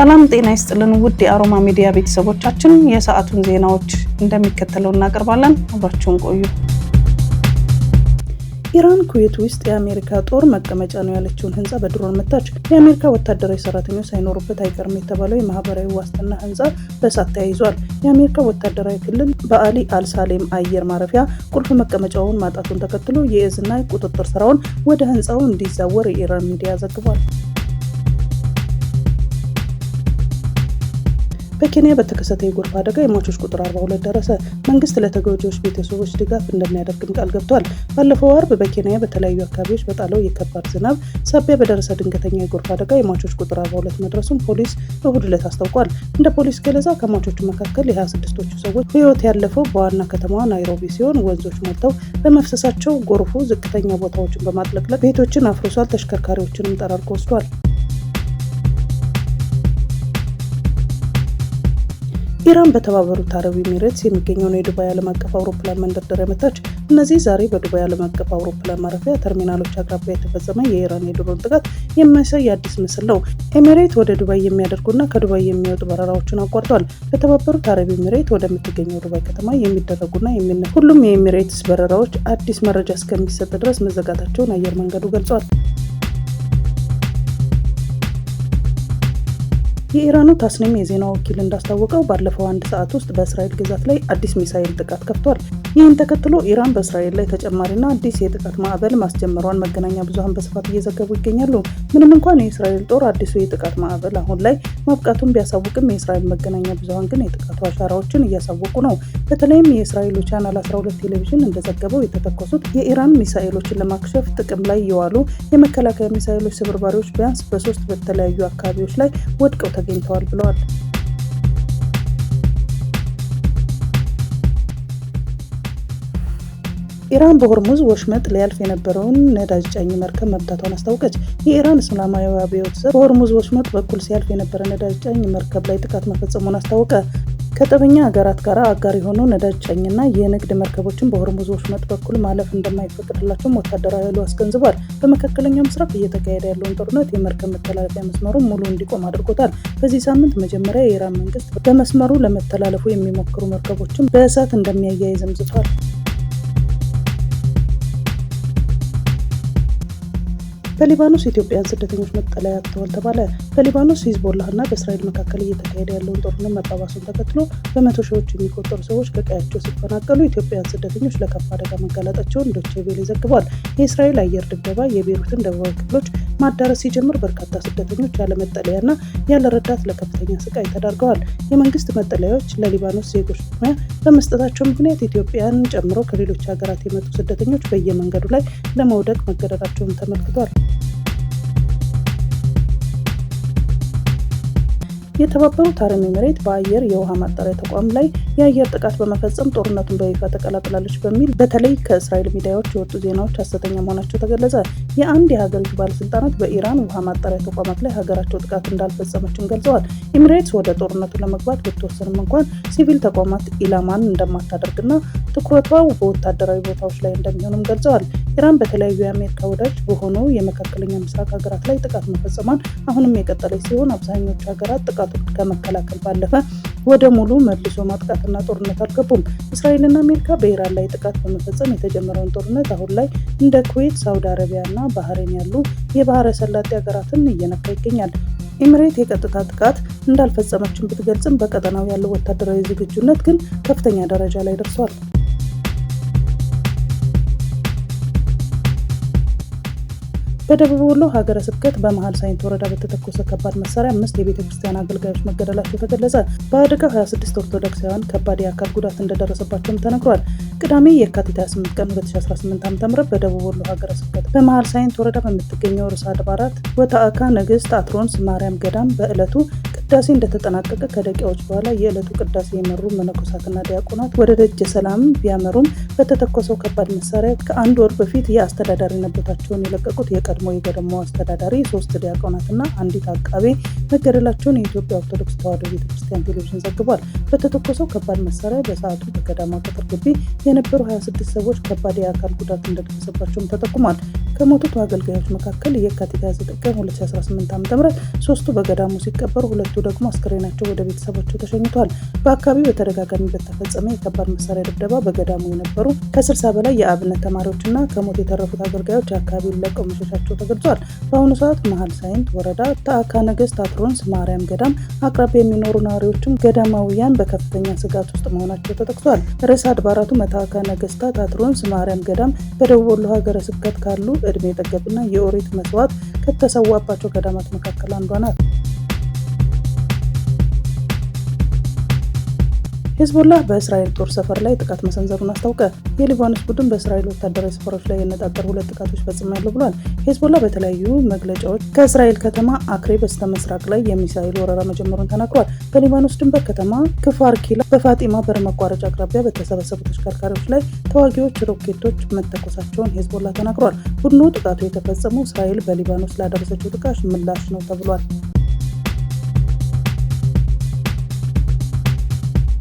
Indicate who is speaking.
Speaker 1: ሰላም ጤና ይስጥልን ውድ የአሮማ ሚዲያ ቤተሰቦቻችን፣ የሰዓቱን ዜናዎች እንደሚከተለው እናቀርባለን። አብራችሁን ቆዩ። ኢራን ኩዌት ውስጥ የአሜሪካ ጦር መቀመጫ ነው ያለችውን ህንፃ በድሮን መታች። የአሜሪካ ወታደራዊ ሰራተኞች ሳይኖሩበት አይቀርም የተባለው የማህበራዊ ዋስትና ህንፃ በእሳት ተያይዟል። የአሜሪካ ወታደራዊ ክልል በአሊ አልሳሌም አየር ማረፊያ ቁልፍ መቀመጫውን ማጣቱን ተከትሎ የእዝና ቁጥጥር ስራውን ወደ ህንፃው እንዲዛወር የኢራን ሚዲያ ዘግቧል። በኬንያ በተከሰተ የጎርፍ አደጋ የሟቾች ቁጥር 42 ደረሰ። መንግስት ለተጎጂዎች ቤተሰቦች ድጋፍ እንደሚያደርግም ቃል ገብቷል። ባለፈው አርብ በኬንያ በተለያዩ አካባቢዎች በጣለው የከባድ ዝናብ ሳቢያ በደረሰ ድንገተኛ የጎርፍ አደጋ የሟቾች ቁጥር 42 መድረሱን ፖሊስ እሁድ ዕለት አስታውቋል። እንደ ፖሊስ ገለጻ ከሟቾቹ መካከል የ26ቶቹ ሰዎች ህይወት ያለፈው በዋና ከተማዋ ናይሮቢ ሲሆን ወንዞች ሞልተው በመፍሰሳቸው ጎርፉ ዝቅተኛ ቦታዎችን በማጥለቅለቅ ቤቶችን አፍርሷል፣ ተሽከርካሪዎችንም ጠራርጎ ወስዷል። ኢራን በተባበሩት አረብ ኤሚሬትስ የሚገኘውን የዱባይ ዓለም አቀፍ አውሮፕላን መንደርደሪያ መታች። እነዚህ ዛሬ በዱባይ ዓለም አቀፍ አውሮፕላን ማረፊያ ተርሚናሎች አቅራቢያ የተፈጸመ የኢራን የድሮን ጥቃት የሚያሳይ አዲስ ምስል ነው። ኤሚሬት ወደ ዱባይ የሚያደርጉና ከዱባይ የሚወጡ በረራዎችን አቋርጧል። በተባበሩት አረብ ኤሚሬት ወደምትገኘው ዱባይ ከተማ የሚደረጉና የሚነሱ ሁሉም የኤሚሬትስ በረራዎች አዲስ መረጃ እስከሚሰጥ ድረስ መዘጋታቸውን አየር መንገዱ ገልጿል። የኢራኑ ታስኒም የዜና ወኪል እንዳስታወቀው ባለፈው አንድ ሰዓት ውስጥ በእስራኤል ግዛት ላይ አዲስ ሚሳኤል ጥቃት ከፍቷል። ይህን ተከትሎ ኢራን በእስራኤል ላይ ተጨማሪና አዲስ የጥቃት ማዕበል ማስጀመሯን መገናኛ ብዙሃን በስፋት እየዘገቡ ይገኛሉ። ምንም እንኳን የእስራኤል ጦር አዲሱ የጥቃት ማዕበል አሁን ላይ ማብቃቱን ቢያሳውቅም የእስራኤል መገናኛ ብዙሃን ግን የጥቃቱ አሻራዎችን እያሳወቁ ነው። በተለይም የእስራኤሉ ቻናል 12 ቴሌቪዥን እንደዘገበው የተተኮሱት የኢራን ሚሳኤሎችን ለማክሸፍ ጥቅም ላይ የዋሉ የመከላከያ ሚሳኤሎች ስብርባሪዎች ቢያንስ በ3 በተለያዩ አካባቢዎች ላይ ወድቀው ተገኝተዋል ብለዋል። ኢራን በሆርሙዝ ወሽመጥ ሊያልፍ የነበረውን ነዳጅ ጫኝ መርከብ መምታቷን አስታወቀች። የኢራን እስላማዊ አብዮት ዘብ በሆርሙዝ ወሽመጥ በኩል ሲያልፍ የነበረ ነዳጅ ጫኝ መርከብ ላይ ጥቃት መፈጸሙን አስታወቀ። ከጠበኛ ሀገራት ጋር አጋር የሆኑ ነዳጅ ጫኝና የንግድ መርከቦችን በሆርሙዝ ወሽመጥ በኩል ማለፍ እንደማይፈቅድላቸውም ወታደራዊ ኃይሉ አስገንዝቧል። በመካከለኛው ምስራቅ እየተካሄደ ያለውን ጦርነት የመርከብ መተላለፊያ መስመሩን ሙሉ እንዲቆም አድርጎታል። በዚህ ሳምንት መጀመሪያ የኢራን መንግስት በመስመሩ ለመተላለፉ የሚሞክሩ መርከቦችን በእሳት እንደሚያያይዝም ዝቷል። በሊባኖስ ኢትዮጵያውያን ስደተኞች መጠለያ አጥተዋል ተባለ። በሊባኖስ ሂዝቦላህና በእስራኤል መካከል እየተካሄደ ያለውን ጦርነት መባባሱን ተከትሎ በመቶ ሺዎች የሚቆጠሩ ሰዎች ከቀያቸው ሲፈናቀሉ ኢትዮጵያውያን ስደተኞች ለከፋ አደጋ መጋለጣቸውን ዶቼ ቬለ ዘግቧል። የእስራኤል አየር ድብደባ የቤይሩትን ደቡባዊ ክፍሎች ማዳረስ ሲጀምር በርካታ ስደተኞች ያለ መጠለያና ያለ ረዳት ለከፍተኛ ስቃይ ተዳርገዋል። የመንግስት መጠለያዎች ለሊባኖስ ዜጎች ቅድሚያ በመስጠታቸው ምክንያት ኢትዮጵያን ጨምሮ ከሌሎች ሀገራት የመጡ ስደተኞች በየመንገዱ ላይ ለመውደቅ መገደዳቸውን ተመልክቷል። የተባበሩት አረብ ኤሚሬት በአየር የውሃ ማጣሪያ ተቋም ላይ የአየር ጥቃት በመፈጸም ጦርነቱን በይፋ ተቀላቅላለች በሚል በተለይ ከእስራኤል ሚዲያዎች የወጡ ዜናዎች ሐሰተኛ መሆናቸው ተገለጸ። የአንድ የሀገሪቱ ባለስልጣናት በኢራን ውሃ ማጣሪያ ተቋማት ላይ ሀገራቸው ጥቃት እንዳልፈጸመችም ገልጸዋል። ኤሚሬትስ ወደ ጦርነቱ ለመግባት ብትወስንም እንኳን ሲቪል ተቋማት ኢላማን እንደማታደርግና ትኩረቷ በወታደራዊ ቦታዎች ላይ እንደሚሆንም ገልጸዋል። ኢራን በተለያዩ የአሜሪካ ወዳጅ በሆኑ የመካከለኛ ምስራቅ ሀገራት ላይ ጥቃት መፈጸሟን አሁንም የቀጠለች ሲሆን አብዛኞቹ ሀገራት ጥቃቱን ከመከላከል ባለፈ ወደ ሙሉ መልሶ ማጥቃትና ጦርነት አልገቡም። እስራኤልና አሜሪካ በኢራን ላይ ጥቃት በመፈጸም የተጀመረውን ጦርነት አሁን ላይ እንደ ኩዌት፣ ሳውዲ አረቢያና ባህሬን ያሉ የባህረ ሰላጤ ሀገራትን እየነካ ይገኛል። ኤሚሬት የቀጥታ ጥቃት እንዳልፈጸመችን ብትገልጽም በቀጠናው ያለው ወታደራዊ ዝግጁነት ግን ከፍተኛ ደረጃ ላይ ደርሷል። በደቡብ ወሎ ሀገረ ስብከት በመሃል ሳይንት ወረዳ በተተኮሰ ከባድ መሳሪያ 5 የቤተ ክርስቲያን አገልጋዮች መገደላቸው ተገለጸ። በአደጋው 26 ኦርቶዶክሳውያን ከባድ የአካል ጉዳት እንደደረሰባቸውም ተነግሯል። ቅዳሜ የካቲት 28 ቀን 2018 ዓ.ም በደቡብ ወሎ ሀገረ ስብከት በመሃል ሳይንት ወረዳ በምትገኘው ርዕሰ አድባራት ወታአካ ንግስት አትሮንስ ማርያም ገዳም በዕለቱ ቅዳሴ እንደተጠናቀቀ ከደቂቃዎች በኋላ የዕለቱ ቅዳሴ የመሩ መነኮሳትና ዲያቆናት ወደ ደጀ ሰላም ቢያመሩም በተተኮሰው ከባድ መሳሪያ ከአንድ ወር በፊት የአስተዳዳሪነት ቦታቸውን የለቀቁት የቀድሞ የገዳሙ አስተዳዳሪ 3 ዲያቆናትና አንዲት አቃቤ መገደላቸውን የኢትዮጵያ ኦርቶዶክስ ተዋሕዶ ቤተክርስቲያን ቴሌቪዥን ዘግቧል። በተተኮሰው ከባድ መሳሪያ በሰዓቱ በገዳማ ቅጥር ግቢ የነበሩ 26 ሰዎች ከባድ የአካል ጉዳት እንደደረሰባቸውም ተጠቁሟል። ከሞቱት አገልጋዮች መካከል የካቲት 29 ቀን 2018 ዓ.ም ሶስቱ በገዳሙ ሲቀበሩ፣ ሁለቱ ደግሞ አስክሬናቸው ወደ ቤተሰባቸው ተሸኝቷል። በአካባቢው በተደጋጋሚ በተፈጸመ የከባድ መሳሪያ ድብደባ በገዳሙ የነበሩ ከ60 በላይ የአብነት ተማሪዎችና ከሞት የተረፉት አገልጋዮች አካባቢውን ለቀው መሸሻቸው ተገልጿል። በአሁኑ ሰዓት መሀል ሳይንት ወረዳ ታዕካ ነገሥት አትሮንስ ማርያም ገዳም አቅራቢያ የሚኖሩ ነዋሪዎችም ገዳማውያን በከፍተኛ ስጋት ውስጥ መሆናቸው ተጠቅሷል። ርዕሰ አድባራቱ መታዕካ ነገሥታት አትሮንስ ማርያም ገዳም በደቡብ ወሎ ሀገረ ስብከት ካሉ ዕድሜ ጠገብና የኦሪት መስዋዕት ከተሰዋባቸው ገዳማት መካከል አንዷ ናት። ሄዝቦላ በእስራኤል ጦር ሰፈር ላይ ጥቃት መሰንዘሩን አስታወቀ። የሊባኖስ ቡድን በእስራኤል ወታደራዊ ሰፈሮች ላይ ያነጣጠሩ 2 ጥቃቶች ፈጽሜያለሁ ብሏል። ሄዝቦላ በተለያዩ መግለጫዎች ከእስራኤል ከተማ አክሬ በስተምስራቅ ላይ የሚሳኤል ወረራ መጀመሩን ተናግሯል። በሊባኖስ ድንበር ከተማ ክፋር ኪላ በፋጢማ በር መቋረጫ አቅራቢያ በተሰበሰቡ ተሽከርካሪዎች ላይ ተዋጊዎች ሮኬቶች መተኮሳቸውን ሄዝቦላ ተናግሯል። ቡድኑ ጥቃቱ የተፈጸመው እስራኤል በሊባኖስ ላደረሰችው ጥቃት ምላሽ ነው ተብሏል።